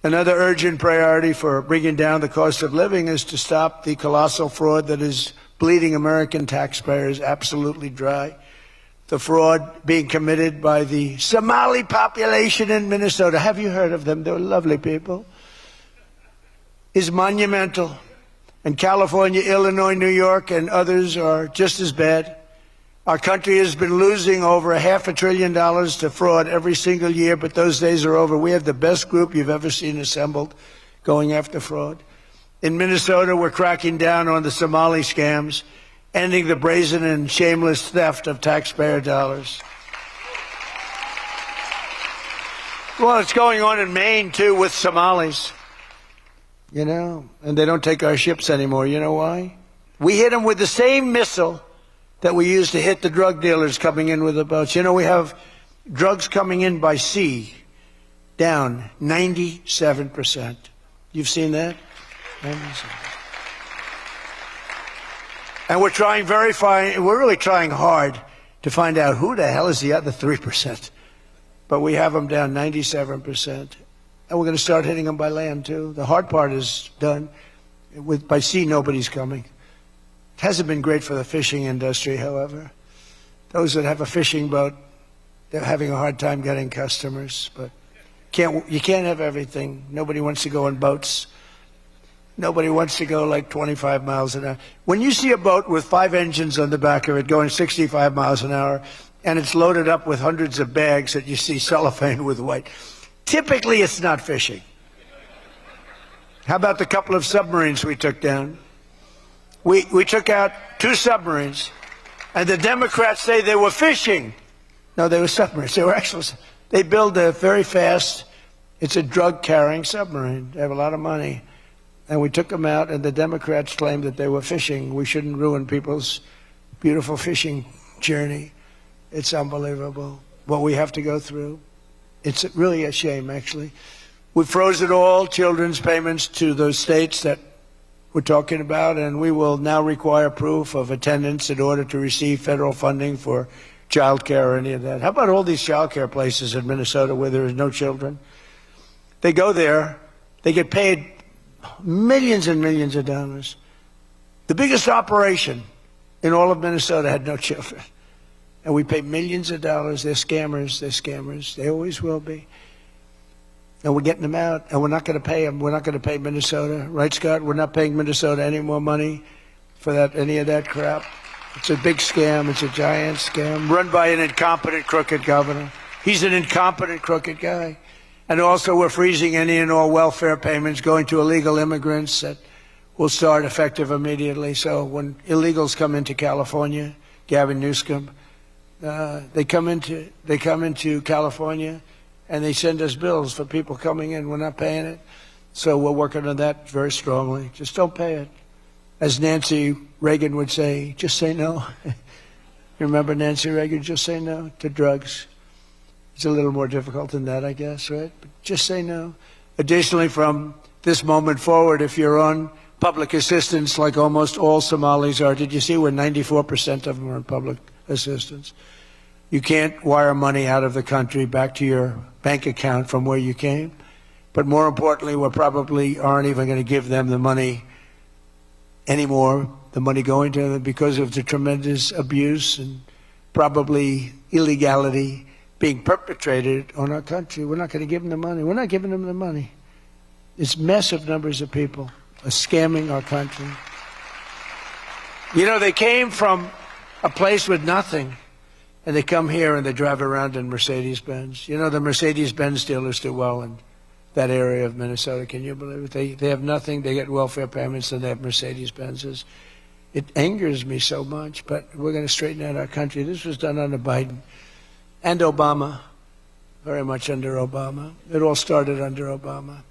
Another urgent priority for bringing down the cost of living is to stop the colossal fraud that is bleeding American taxpayers absolutely dry. The fraud being committed by the Somali population in Minnesota, have you heard of them? They're lovely people, is monumental. And California, Illinois, New York, and others are just as bad. Our country has been losing over $500 billion to fraud every single year, but those days are over. We have the best group you've ever seen assembled going after fraud. In Minnesota, we're cracking down on the Somali scams, ending the brazen and shameless theft of taxpayer dollars. Well, it's going on in Maine, too, with Somalis. You know, and they don't take our ships anymore. You know why? We hit them with the same missile that we used to hit the drug dealers coming in with the boats. You know, we have drugs coming in by sea down 97%. You've seen that? 97%. And we're trying we're really trying hard to find out who the hell is the other 3%. But we have them down 97%. And we're going to start hitting them by land, too. The hard part is done. By sea, nobody's coming. It hasn't been great for the fishing industry, however. Those that have a fishing boat, they're having a hard time getting customers. But you can't have everything. Nobody wants to go on boats. Nobody wants to go like 25 miles an hour. When you see a boat with 5 engines on the back of it going 65 miles an hour, and it's loaded up with hundreds of bags that you see cellophane with white, typically it's not fishing. How about the couple of submarines we took down? We took out 2 submarines, and the Democrats say they were fishing. No, they were submarines. They were actually, they build a very fast, it's a drug-carrying submarine. They have a lot of money. And we took them out, and the Democrats claimed that they were fishing. We shouldn't ruin people's beautiful fishing journey. It's unbelievable what we have to go through. It's really a shame, actually. We froze it all, children's payments to those states that we're talking about, and we will now require proof of attendance in order to receive federal funding for child care or any of that. How about all these child care places in Minnesota where there is no children? They go there, they get paid millions and millions of dollars. The biggest operation in all of Minnesota had no children. And we pay millions of dollars. They're scammers. They're scammers. They always will be. And we're getting them out, and we're not going to pay them. We're not going to pay Minnesota. Right, Scott? We're not paying Minnesota any more money for that, any of that crap. It's a big scam. It's a giant scam run by an incompetent, crooked governor. He's an incompetent, crooked guy. And also we're freezing any and all welfare payments going to illegal immigrants that will start effective immediately. So when illegals come into California, Gavin Newsom, they come into California, and they send us bills for people coming in. We're not paying it. So we're working on that very strongly. Just don't pay it. As Nancy Reagan would say, just say no. You remember Nancy Reagan? Just say no to drugs. It's a little more difficult than that, I guess, right? But just say no. Additionally, from this moment forward, if you're on public assistance, like almost all Somalis are, did you see where 94% of them are on public assistance? You can't wire money out of the country back to your bank account from where you came. But more importantly, we probably aren't even going to give them the money anymore, the money going to them, because of the tremendous abuse and probably illegality being perpetrated on our country. We're not going to give them the money. We're not giving them the money. It's massive numbers of people are scamming our country. You know, they came from a place with nothing, and they come here and they drive around in Mercedes-Benz. You know, the Mercedes-Benz dealers do well in that area of Minnesota. Can you believe it? They have nothing. They get welfare payments, and they have Mercedes-Benzes. It angers me so much, but we're going to straighten out our country. This was done under Biden and Obama, very much under Obama. It all started under Obama.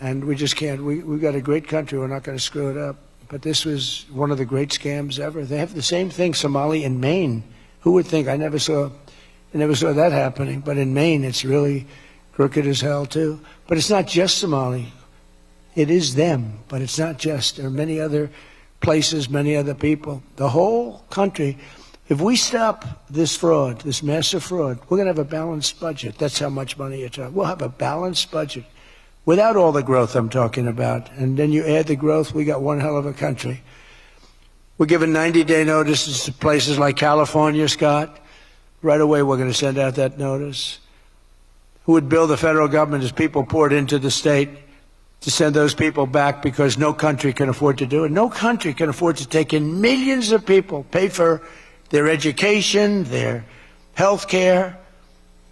And we just can't. We've got a great country. We're not going to screw it up. But this was one of the great scams ever. They have the same thing, Somali in Maine. Who would think? I never saw that happening. But in Maine, it's really crooked as hell, too. But it's not just Somali. It is them, but it's not just. There are many other places, many other people. The whole country, if we stop this fraud, this massive fraud, we're going to have a balanced budget. That's how much money you're talking. We'll have a balanced budget without all the growth I'm talking about. And then you add the growth, we got one hell of a country. We're giving 90-day notices to places like California, Scott. Right away, we're going to send out that notice. Who would bill the federal government as people poured into the state to send those people back because no country can afford to do it? No country can afford to take in millions of people, pay for their education, their health care,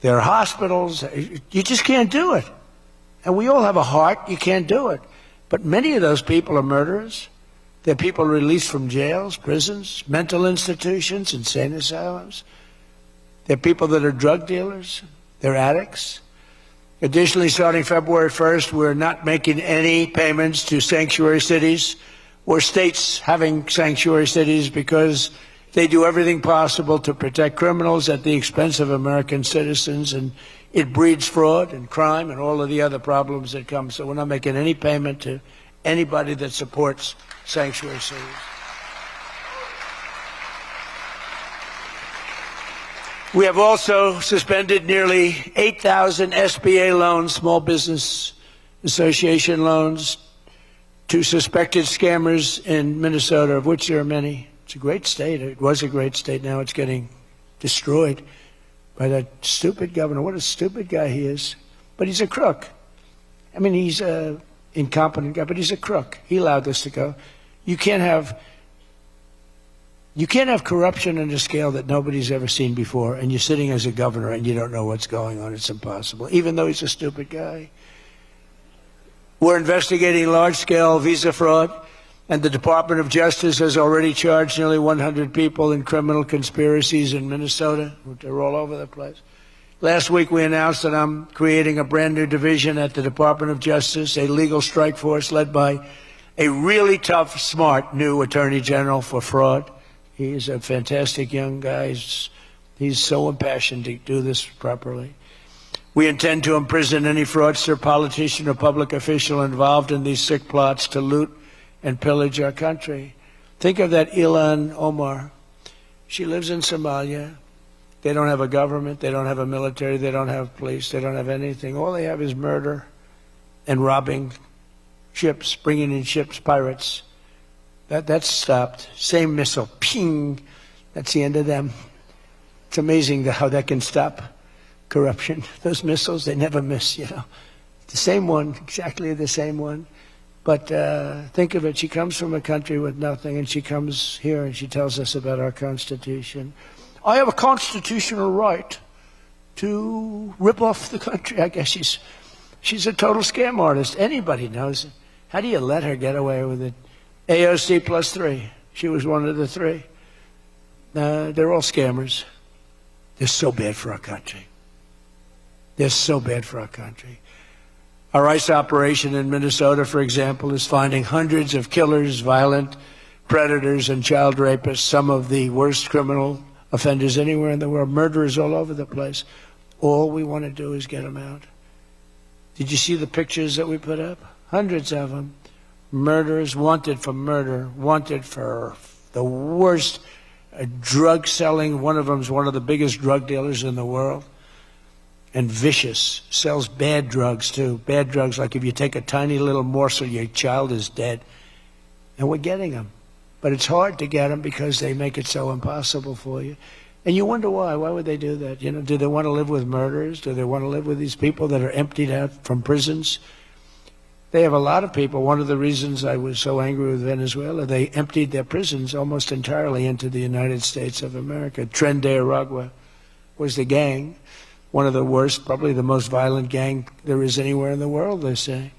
their hospitals. You just can't do it. And we all have a heart. You can't do it. But many of those people are murderers. They're people released from jails, prisons, mental institutions, insane asylums. They're people that are drug dealers. They're addicts. Additionally, starting February 1st, we're not making any payments to sanctuary cities or states having sanctuary cities because they do everything possible to protect criminals at the expense of American citizens, and it breeds fraud and crime and all of the other problems that come. So we're not making any payment to anybody that supports sanctuary cities. We have also suspended nearly 8,000 SBA loans, Small Business Association loans, to suspected scammers in Minnesota, of which there are many. It's a great state. It was a great state. Now it's getting destroyed by that stupid governor. What a stupid guy he is. But he's a crook. I mean, he's an incompetent guy, but he's a crook. He allowed this to go. You can't have corruption on a scale that nobody's ever seen before, and you're sitting as a governor and you don't know what's going on. It's impossible, even though he's a stupid guy. We're investigating large-scale visa fraud, and the Department of Justice has already charged nearly 100 people in criminal conspiracies in Minnesota. They're all over the place. Last week we announced that I'm creating a brand new division at the Department of Justice, a legal strike force led by a really tough, smart new Attorney General for fraud. He's a fantastic young guy. He's so impassioned to do this properly. We intend to imprison any fraudster, politician, or public official involved in these sick plots to loot and pillage our country. Think of that Ilhan Omar. She lives in Somalia. They don't have a government. They don't have a military. They don't have police. They don't have anything. All they have is murder and robbing ships, bringing in ships, pirates. That's stopped. Same missile, ping. That's the end of them. It's amazing how that can stop corruption. Those missiles, they never miss, you know. The same one, exactly the same one. But think of it. She comes from a country with nothing, and she comes here and she tells us about our Constitution. I have a constitutional right to rip off the country. I guess she's a total scam artist. Anybody knows it. How do you let her get away with it? AOC +3. She was one of the three. They're all scammers. They're so bad for our country. They're so bad for our country. Our ICE operation in Minnesota, for example, is finding hundreds of killers, violent predators, and child rapists, some of the worst criminal offenders anywhere in the world, murderers all over the place. All we want to do is get them out. Did you see the pictures that we put up? Hundreds of them. Murderers, wanted for murder, wanted for the worst drug selling. One of them is one of the biggest drug dealers in the world. And vicious, sells bad drugs too. Bad drugs, like if you take a tiny little morsel, your child is dead. And we're getting them. But it's hard to get them because they make it so impossible for you. And you wonder why. Why would they do that? You know, do they want to live with murderers? Do they want to live with these people that are emptied out from prisons? They have a lot of people. One of the reasons I was so angry with Venezuela, they emptied their prisons almost entirely into the United States of America. Tren de Aragua was the gang, one of the worst, probably the most violent gang there is anywhere in the world, they say.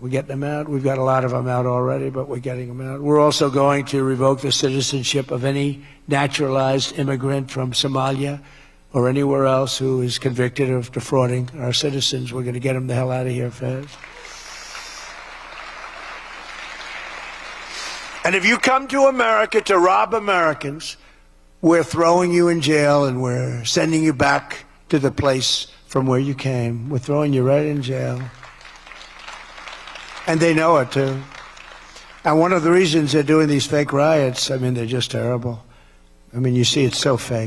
We're getting them out. We've got a lot of them out already, but we're getting them out. We're also going to revoke the citizenship of any naturalized immigrant from Somalia or anywhere else who is convicted of defrauding our citizens. We're going to get them the hell out of here fast. And if you come to America to rob Americans, we're throwing you in jail and we're sending you back to the place from where you came. We're throwing you right in jail. And they know it, too. And one of the reasons they're doing these fake riots, I mean, they're just terrible. I mean, you see, it's so fake.